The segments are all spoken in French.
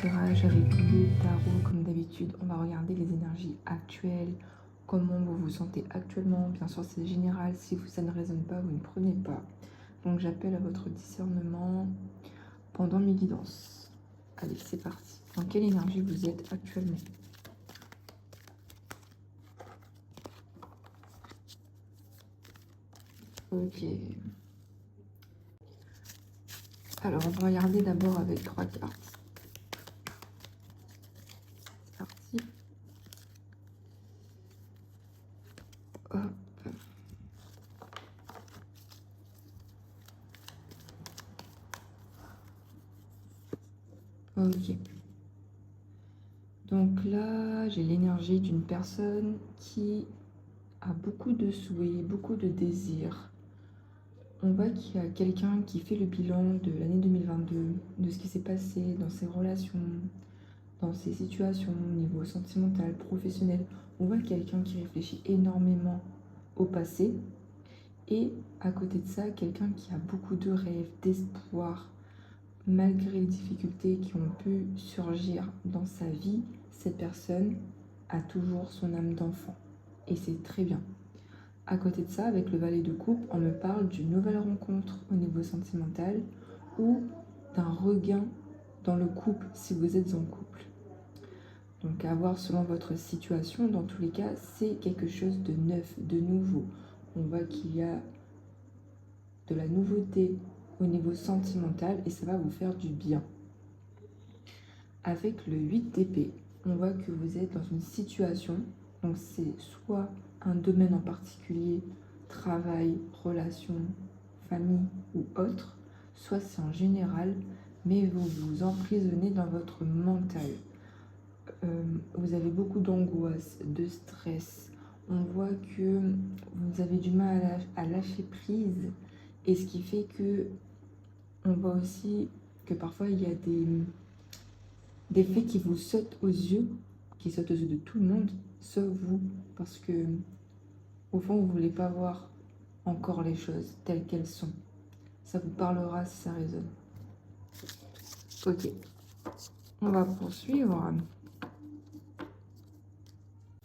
tirage avec le tarot. Comme d'habitude, on va regarder les énergies actuelles, comment vous vous sentez actuellement. Bien sûr, c'est général. Si ça ne résonne pas, vous ne prenez pas. Donc, j'appelle à votre discernement pendant mes guidances. Allez, c'est parti. Dans quelle énergie vous êtes actuellement? Ok. Alors, on va regarder d'abord avec 3 cartes. C'est parti. Hop. Ok. Donc là, j'ai l'énergie d'une personne qui a beaucoup de souhaits, beaucoup de désirs. On voit qu'il y a quelqu'un qui fait le bilan de l'année 2022, de ce qui s'est passé dans ses relations, dans ses situations au niveau sentimental, professionnel. On voit quelqu'un qui réfléchit énormément au passé. Et à côté de ça, quelqu'un qui a beaucoup de rêves, d'espoir. Malgré les difficultés qui ont pu surgir dans sa vie, cette personne a toujours son âme d'enfant. Et c'est très bien. À côté de ça, avec le valet de coupe, on me parle d'une nouvelle rencontre au niveau sentimental ou d'un regain dans le couple si vous êtes en couple. Donc à voir selon votre situation, dans tous les cas, c'est quelque chose de neuf, de nouveau. On voit qu'il y a de la nouveauté au niveau sentimental et ça va vous faire du bien. Avec le 8 d'épée, on voit que vous êtes dans une situation, donc c'est soit un domaine en particulier, travail, relations, famille ou autre, soit c'est en général, mais vous vous emprisonnez dans votre mental. Vous avez beaucoup d'angoisse, de stress. On voit que vous avez du mal à lâcher prise, et ce qui fait que on voit aussi que parfois il y a des faits qui vous sautent aux yeux, qui sautent aux yeux de tout le monde, sauf vous, parce que au fond, vous ne voulez pas voir encore les choses telles qu'elles sont. Ça vous parlera si ça résonne. Ok, on va poursuivre.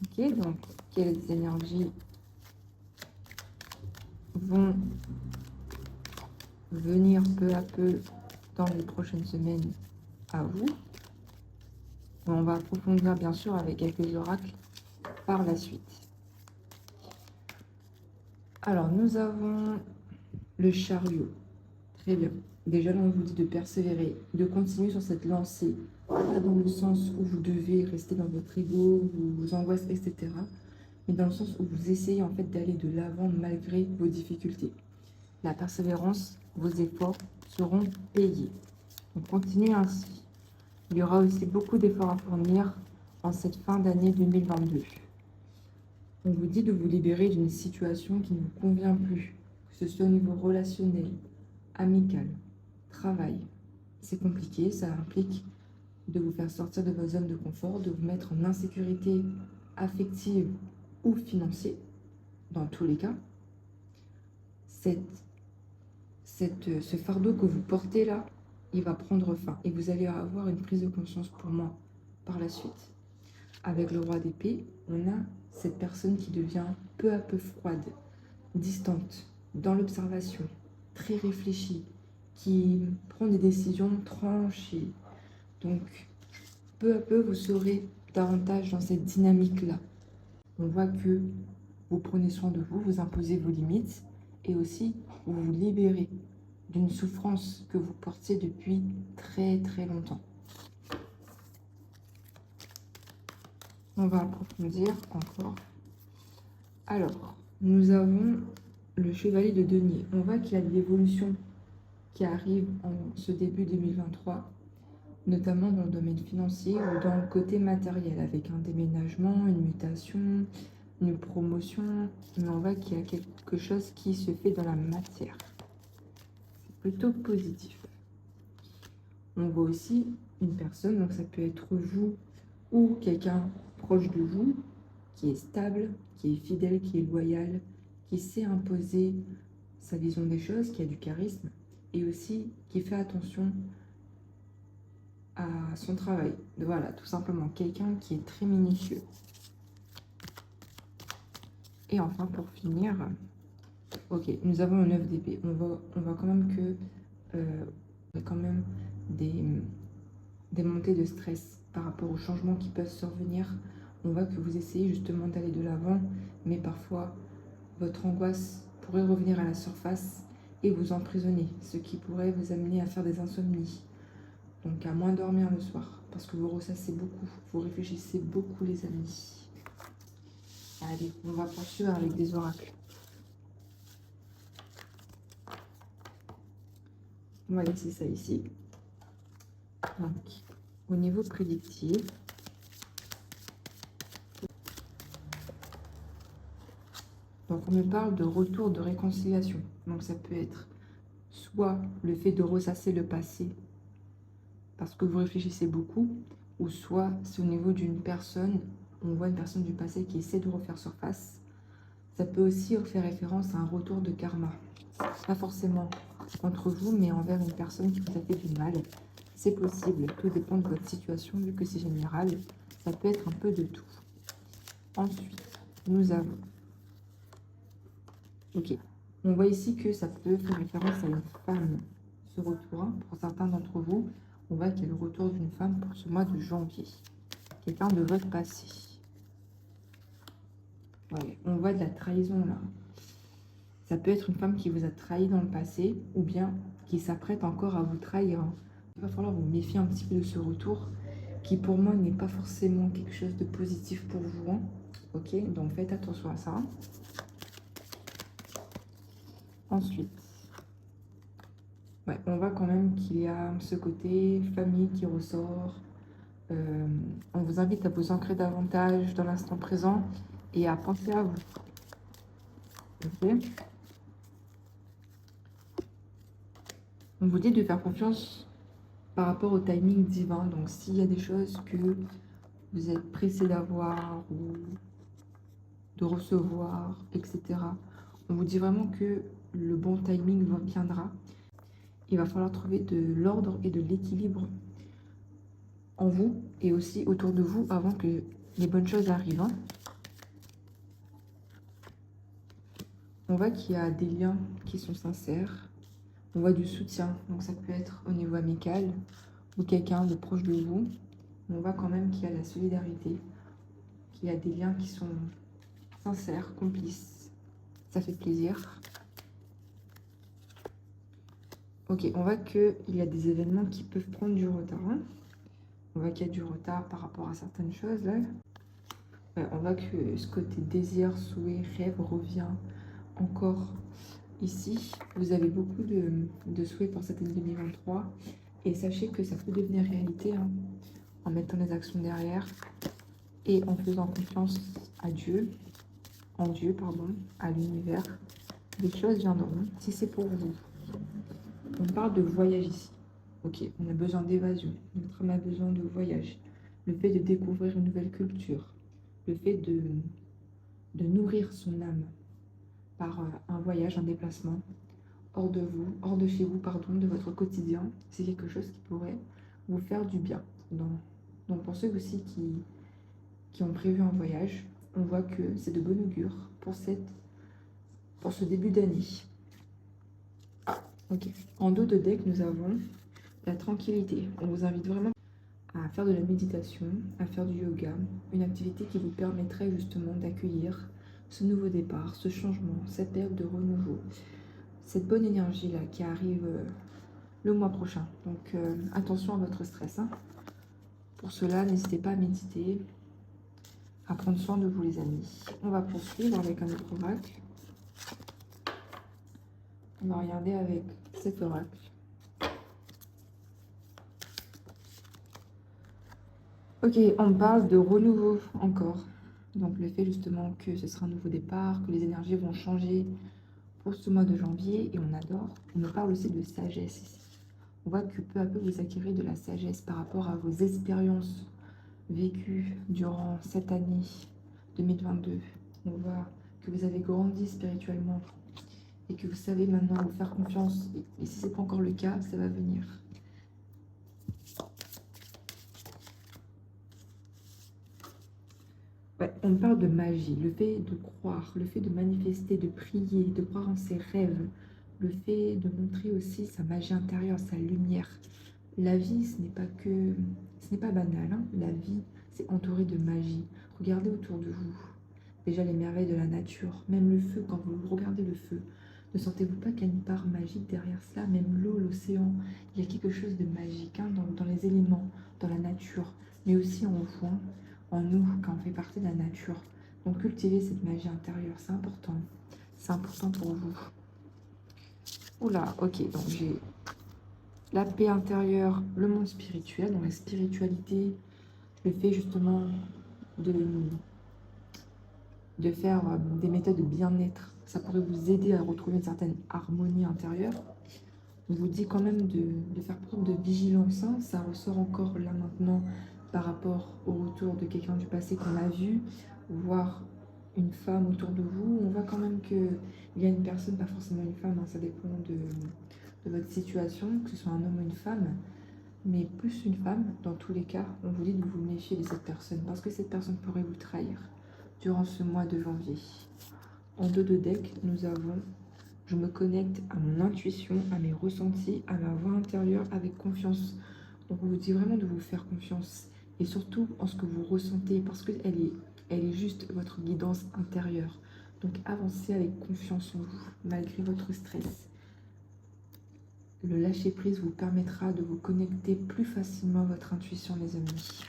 Ok, donc, quelles énergies vont venir peu à peu dans les prochaines semaines à vous? On va approfondir bien sûr avec quelques oracles par la suite. Alors, nous avons le chariot. Très bien. Déjà, là, on vous dit de persévérer, de continuer sur cette lancée. Pas dans le sens où vous devez rester dans votre ego, vos angoisses, etc. Mais dans le sens où vous essayez en fait d'aller de l'avant malgré vos difficultés. La persévérance, vos efforts seront payés. Donc, continuez ainsi. Il y aura aussi beaucoup d'efforts à fournir en cette fin d'année 2022. On vous dit de vous libérer d'une situation qui ne vous convient plus, que ce soit au niveau relationnel, amical, travail. C'est compliqué, ça implique de vous faire sortir de vos zones de confort, de vous mettre en insécurité affective ou financière, dans tous les cas. Ce fardeau que vous portez là, il va prendre fin et vous allez avoir une prise de conscience pour moi par la suite. Avec le roi d'épée, on a cette personne qui devient peu à peu froide, distante, dans l'observation, très réfléchie, qui prend des décisions tranchées. Donc, peu à peu, vous serez davantage dans cette dynamique-là. On voit que vous prenez soin de vous, vous imposez vos limites et aussi vous vous libérez d'une souffrance que vous portiez depuis très très longtemps. On va approfondir encore. Alors, nous avons le chevalier de denier. On voit qu'il y a de l'évolution qui arrive en ce début 2023, notamment dans le domaine financier ou dans le côté matériel, avec un déménagement, une mutation, une promotion. Mais on voit qu'il y a quelque chose qui se fait dans la matière. C'est plutôt positif. On voit aussi une personne, donc ça peut être vous ou quelqu'un proche de vous, qui est stable, qui est fidèle, qui est loyal, qui sait imposer sa vision des choses, qui a du charisme, et aussi qui fait attention à son travail. Voilà, tout simplement, quelqu'un qui est très minutieux. Et enfin, pour finir, ok, nous avons un 9 d'épée. On voit quand même que quand même des montées de stress par rapport aux changements qui peuvent survenir. On voit que vous essayez justement d'aller de l'avant, mais parfois votre angoisse pourrait revenir à la surface et vous emprisonner, ce qui pourrait vous amener à faire des insomnies. Donc à moins dormir le soir, parce que vous ressassez beaucoup, vous réfléchissez beaucoup les amis. Allez, on va poursuivre avec des oracles. On va laisser ça ici. Donc, au niveau prédictif, donc on me parle de retour de réconciliation. Donc ça peut être soit le fait de ressasser le passé parce que vous réfléchissez beaucoup, ou soit c'est au niveau d'une personne, on voit une personne du passé qui essaie de refaire surface. Ça peut aussi faire référence à un retour de karma. Pas forcément contre vous, mais envers une personne qui vous a fait du mal. C'est possible, tout dépend de votre situation, vu que c'est général. Ça peut être un peu de tout. Ensuite, nous avons... Ok, on voit ici que ça peut faire référence à une femme, ce retour. Hein. Pour certains d'entre vous, on voit qu'il y a le retour d'une femme pour ce mois de janvier. Quelqu'un de votre passé. Ouais, on voit de la trahison là. Ça peut être une femme qui vous a trahi dans le passé ou bien qui s'apprête encore à vous trahir. Il va falloir vous méfier un petit peu de ce retour qui pour moi n'est pas forcément quelque chose de positif pour vous. Hein. Ok, donc faites attention à ça. Ensuite, ouais, on voit quand même qu'il y a ce côté famille qui ressort. On vous invite à vous ancrer davantage dans l'instant présent et à penser à vous. Ok. On vous dit de faire confiance par rapport au timing divin. Donc, s'il y a des choses que vous êtes pressé d'avoir ou de recevoir, etc., on vous dit vraiment que le bon timing viendra. Il va falloir trouver de l'ordre et de l'équilibre en vous et aussi autour de vous avant que les bonnes choses arrivent. Hein. On voit qu'il y a des liens qui sont sincères. On voit du soutien, donc ça peut être au niveau amical ou quelqu'un de proche de vous. On voit quand même qu'il y a la solidarité, qu'il y a des liens qui sont sincères, complices. Ça fait plaisir. Ok, on voit qu'il y a des événements qui peuvent prendre du retard. Hein. On voit qu'il y a du retard par rapport à certaines choses là. Ouais, on voit que ce côté désir, souhait, rêve revient encore ici. Vous avez beaucoup de souhaits pour cette année 2023 et sachez que ça peut devenir réalité hein, en mettant les actions derrière et en faisant confiance à Dieu, à l'univers. Des choses viendront si c'est pour vous. On parle de voyage ici. Ok, on a besoin d'évasion. Notre âme a besoin de voyage. Le fait de découvrir une nouvelle culture. Le fait de nourrir son âme par un voyage, un déplacement hors de vous, hors de chez vous, pardon, de votre quotidien. C'est quelque chose qui pourrait vous faire du bien. Donc pour ceux aussi qui ont prévu un voyage, on voit que c'est de bon augure pour ce début d'année. Ok. En dos de deck, nous avons la tranquillité. On vous invite vraiment à faire de la méditation, à faire du yoga, une activité qui vous permettrait justement d'accueillir ce nouveau départ, ce changement, cette période de renouveau, cette bonne énergie-là qui arrive le mois prochain. Donc attention à votre stress. Hein. Pour cela, n'hésitez pas à méditer, à prendre soin de vous les amis. On va poursuivre avec un autre oracle. On va regarder avec cet oracle. Ok, on parle de renouveau encore. Donc le fait justement que ce sera un nouveau départ, que les énergies vont changer pour ce mois de janvier. Et on adore. On nous parle aussi de sagesse ici. On voit que peu à peu vous acquérez de la sagesse par rapport à vos expériences vécues durant cette année 2022. On voit que vous avez grandi spirituellement et que vous savez maintenant vous faire confiance. Et si ce n'est pas encore le cas, ça va venir. On parle de magie, le fait de croire, le fait de manifester, de prier, de croire en ses rêves, le fait de montrer aussi sa magie intérieure, sa lumière. La vie, ce n'est pas banal, hein. La vie, c'est entouré de magie. Regardez autour de vous. Déjà les merveilles de la nature, même le feu, quand vous regardez le feu, ne sentez-vous pas qu'il y a une part magique derrière cela? Même l'eau, l'océan, il y a quelque chose de magique, hein, dans les éléments, dans la nature, mais aussi en vous, hein, en nous, quand on fait partie de la nature. Donc cultivez cette magie intérieure, c'est important. C'est important pour vous. Oula, ok, donc j'ai la paix intérieure, le monde spirituel, donc la spiritualité, le fait justement de, de faire des méthodes de bien-être. Ça pourrait vous aider à retrouver une certaine harmonie intérieure. On vous dit quand même de faire preuve de vigilance, hein. Ça ressort encore là maintenant par rapport au retour de quelqu'un du passé qu'on a vu, voir une femme autour de vous. On voit quand même qu'il y a une personne, pas forcément une femme, hein, ça dépend de votre situation, que ce soit un homme ou une femme, mais plus une femme, dans tous les cas, on vous dit de vous méfier de cette personne, parce que cette personne pourrait vous trahir durant ce mois de janvier. En dos de deck, nous avons « Je me connecte à mon intuition, à mes ressentis, à ma voix intérieure avec confiance ». Donc on vous dit vraiment de vous faire confiance, et surtout en ce que vous ressentez, parce elle est juste votre guidance intérieure. Donc avancez avec confiance en vous, malgré votre stress. Le lâcher-prise vous permettra de vous connecter plus facilement à votre intuition, les amis.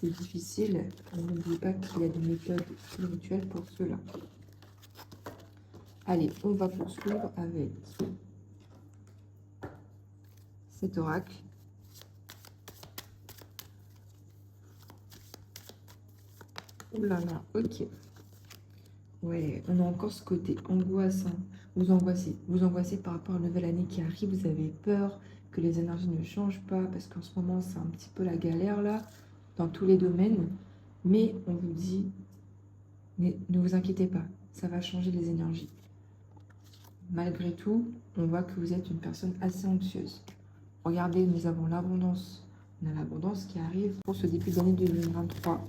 C'est difficile, n'oubliez pas qu'il y a des méthodes spirituelles pour cela. Allez, on va poursuivre avec cet oracle. Ouh là là, ok. Ouais, on a encore ce côté angoisse, hein. Vous angoissez par rapport à la nouvelle année qui arrive, vous avez peur que les énergies ne changent pas, parce qu'en ce moment, c'est un petit peu la galère, là, dans tous les domaines. Mais on vous dit, ne vous inquiétez pas, ça va changer les énergies. Malgré tout, on voit que vous êtes une personne assez anxieuse. Regardez, nous avons l'abondance. On a l'abondance qui arrive pour ce début d'année 2023.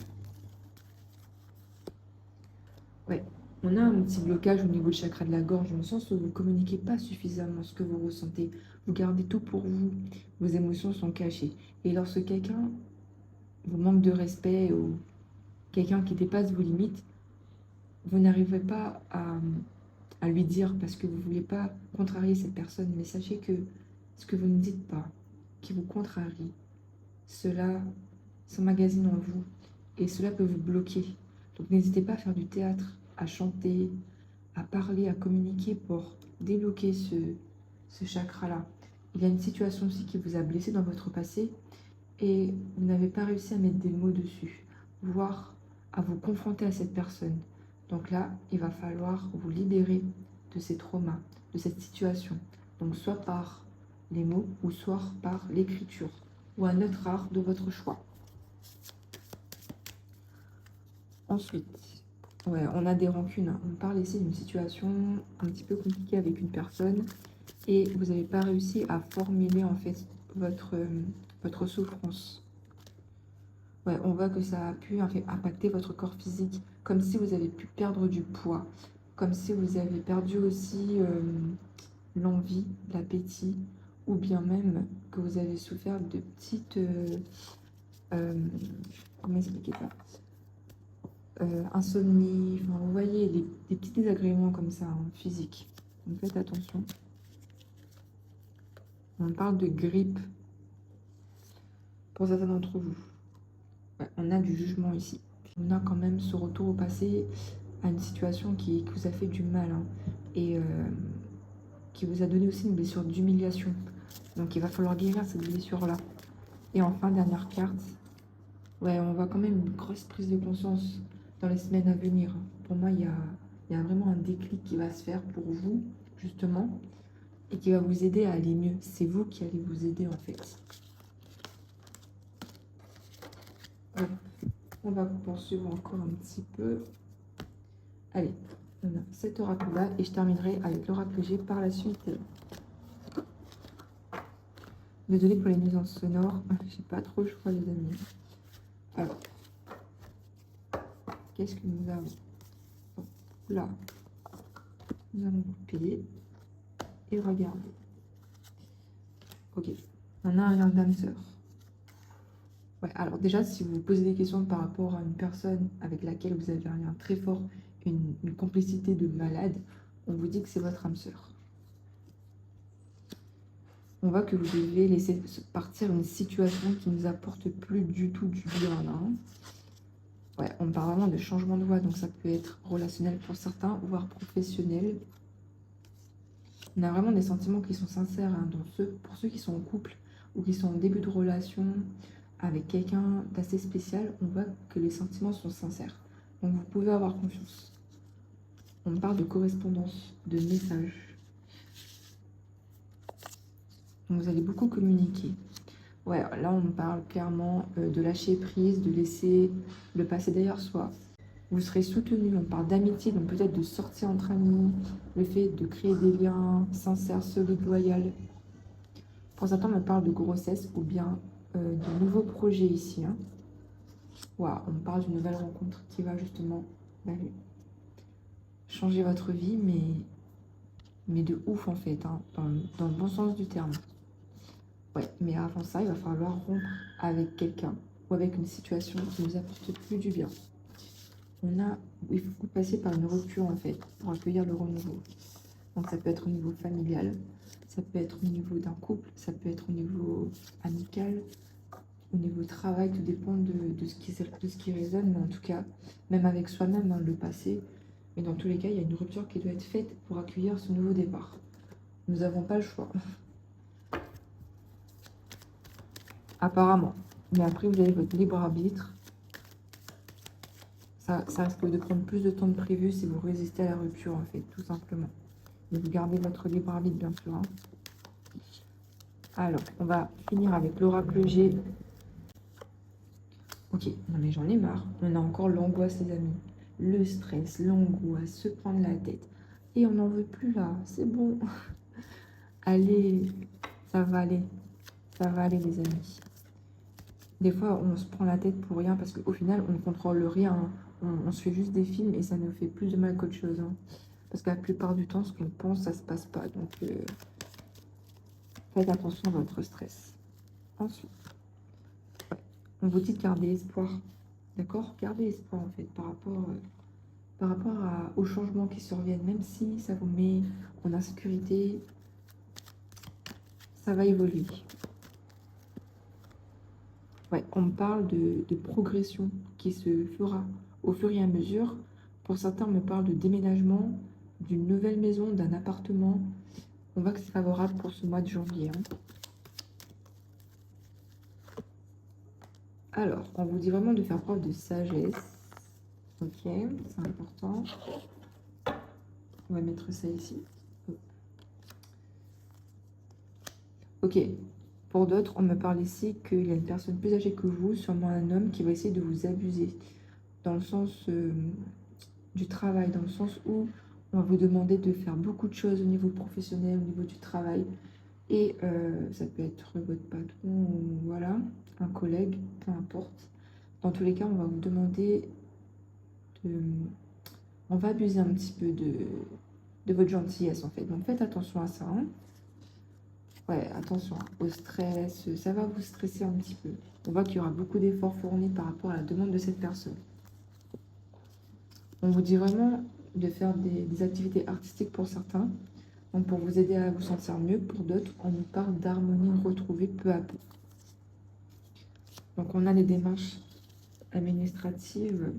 Ouais, on a un petit blocage au niveau du chakra de la gorge, dans le sens où vous ne communiquez pas suffisamment ce que vous ressentez. Vous gardez tout pour vous. Vos émotions sont cachées. Et lorsque quelqu'un vous manque de respect ou quelqu'un qui dépasse vos limites, vous n'arrivez pas à lui dire parce que vous ne voulez pas contrarier cette personne. Mais sachez que ce que vous ne dites pas, qui vous contrarie, cela s'emmagasine en vous et cela peut vous bloquer. Donc n'hésitez pas à faire du théâtre, à chanter, à parler, à communiquer pour débloquer ce chakra-là. Il y a une situation aussi qui vous a blessé dans votre passé et vous n'avez pas réussi à mettre des mots dessus, voire à vous confronter à cette personne. Donc là, il va falloir vous libérer de ces traumas, de cette situation. Donc soit par les mots ou soit par l'écriture ou un autre art de votre choix. Ensuite, ouais, on a des rancunes. On parle ici d'une situation un petit peu compliquée avec une personne et vous n'avez pas réussi à formuler en fait votre souffrance. Ouais, on voit que ça a pu en fait, impacter votre corps physique, comme si vous avez pu perdre du poids, comme si vous avez perdu aussi l'envie, l'appétit, ou bien même que vous avez souffert de petites... comment expliquer ça, insomnie, enfin, vous voyez, des petits désagréments comme ça, hein, physiques. Donc faites attention. On parle de grippe pour certains d'entre vous. Ouais, on a du jugement ici. On a quand même ce retour au passé à une situation qui vous a fait du mal, hein, et qui vous a donné aussi une blessure d'humiliation. Donc il va falloir guérir cette blessure-là. Et enfin, dernière carte. Ouais, on voit quand même une grosse prise de conscience dans les semaines à venir. Pour moi, il y a vraiment un déclic qui va se faire pour vous, justement, et qui va vous aider à aller mieux. C'est vous qui allez vous aider, en fait. Ouais. On va poursuivre encore un petit peu. Allez, on a cet oracle-là, et je terminerai avec l'oracle que j'ai par la suite. Désolée pour les nuisances sonores, j'ai pas trop le choix, les amis. Alors, qu'est-ce que nous avons? Donc, là, nous allons couper et regarder. Ok, on a un lien d'âme sœur. Ouais, alors déjà, si vous vous posez des questions par rapport à une personne avec laquelle vous avez un lien très fort, une complicité de malade, on vous dit que c'est votre âme sœur. On voit que vous devez laisser partir une situation qui ne nous apporte plus du tout du bien là. Ouais, on parle vraiment de changement de voie, donc ça peut être relationnel pour certains, voire professionnel. On a vraiment des sentiments qui sont sincères hein, pour ceux qui sont en couple ou qui sont en début de relation avec quelqu'un d'assez spécial, on voit que les sentiments sont sincères. Donc vous pouvez avoir confiance. On parle de correspondance, de messages. Donc vous allez beaucoup communiquer. Ouais, là on parle clairement de lâcher prise, de laisser le passé derrière soi. Vous serez soutenu, on parle d'amitié, donc peut-être de sortir entre amis, le fait de créer des liens sincères, solides, loyaux. Pour certains, on parle de grossesse ou bien de nouveaux projets ici. Hein. Wow, on parle d'une nouvelle rencontre qui va justement changer votre vie, mais de ouf en fait, hein, dans le bon sens du terme. Ouais, mais avant ça, il va falloir rompre avec quelqu'un ou avec une situation qui ne nous apporte plus du bien. Il faut passer par une rupture en fait pour accueillir le renouveau. Donc ça peut être au niveau familial, ça peut être au niveau d'un couple, ça peut être au niveau amical, au niveau travail, tout dépend de ce qui résonne, mais en tout cas, même avec soi-même, hein, le passé. Mais dans tous les cas, il y a une rupture qui doit être faite pour accueillir ce nouveau départ. Nous n'avons pas le choix. Apparemment. Mais après, vous avez votre libre arbitre. Ça risque de prendre plus de temps que prévu si vous résistez à la rupture, en fait, tout simplement. Mais vous gardez votre libre arbitre, bien sûr. Hein. Alors, on va finir avec l'oracle G. Ok, non mais j'en ai marre. On a encore l'angoisse, les amis. Le stress, l'angoisse, se prendre la tête. Et on n'en veut plus là, c'est bon. Allez, ça va aller. Ça va aller, les amis. Des fois, on se prend la tête pour rien parce qu'au final, on ne contrôle rien. Hein. On se fait juste des films et ça nous fait plus de mal qu'autre chose. Hein. Parce que la plupart du temps, ce qu'on pense, ça ne se passe pas. Donc, faites attention à votre stress. Ensuite, on vous dit de garder espoir. D'accord? Gardez espoir, en fait, par rapport aux changements qui surviennent. Même si ça vous met en insécurité, ça va évoluer. Ouais, on me parle de progression qui se fera au fur et à mesure. Pour certains, on me parle de déménagement, d'une nouvelle maison, d'un appartement. On voit que c'est favorable pour ce mois de janvier. Hein. Alors, on vous dit vraiment de faire preuve de sagesse. Ok, c'est important. On va mettre ça ici. Ok. Pour d'autres, on me parle ici qu'il y a une personne plus âgée que vous, sûrement un homme, qui va essayer de vous abuser. Dans le sens du travail, dans le sens où on va vous demander de faire beaucoup de choses au niveau professionnel, au niveau du travail. Et ça peut être votre patron ou voilà, un collègue, peu importe. Dans tous les cas, on va vous demander de... On va abuser un petit peu de votre gentillesse en fait. Donc faites attention à ça. Hein. Ouais, attention au stress, ça va vous stresser un petit peu. On voit qu'il y aura beaucoup d'efforts fournis par rapport à la demande de cette personne. On vous dit vraiment de faire des activités artistiques pour certains, donc pour vous aider à vous sentir mieux. Pour d'autres, on nous parle d'harmonie retrouvée peu à peu. Donc on a les démarches administratives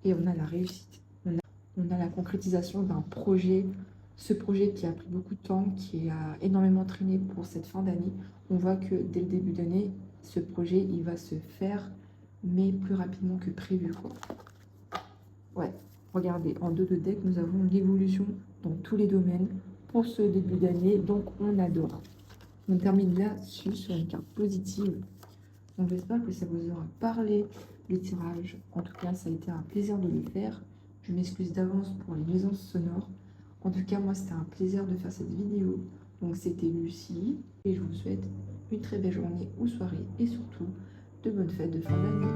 et on a la réussite. On a la concrétisation d'un projet. Ce projet qui a pris beaucoup de temps, qui a énormément traîné pour cette fin d'année, on voit que dès le début d'année, ce projet, il va se faire, mais plus rapidement que prévu, quoi. Ouais, regardez, en 2 de deck, nous avons l'évolution dans tous les domaines pour ce début d'année, donc on adore. On termine là-dessus sur une carte positive. Donc j'espère que ça vous aura parlé, les tirages. En tout cas, ça a été un plaisir de le faire. Je m'excuse d'avance pour les nuisances sonores. En tout cas, moi, c'était un plaisir de faire cette vidéo. Donc, c'était Lucie. Et je vous souhaite une très belle journée ou soirée. Et surtout, de bonnes fêtes de fin d'année.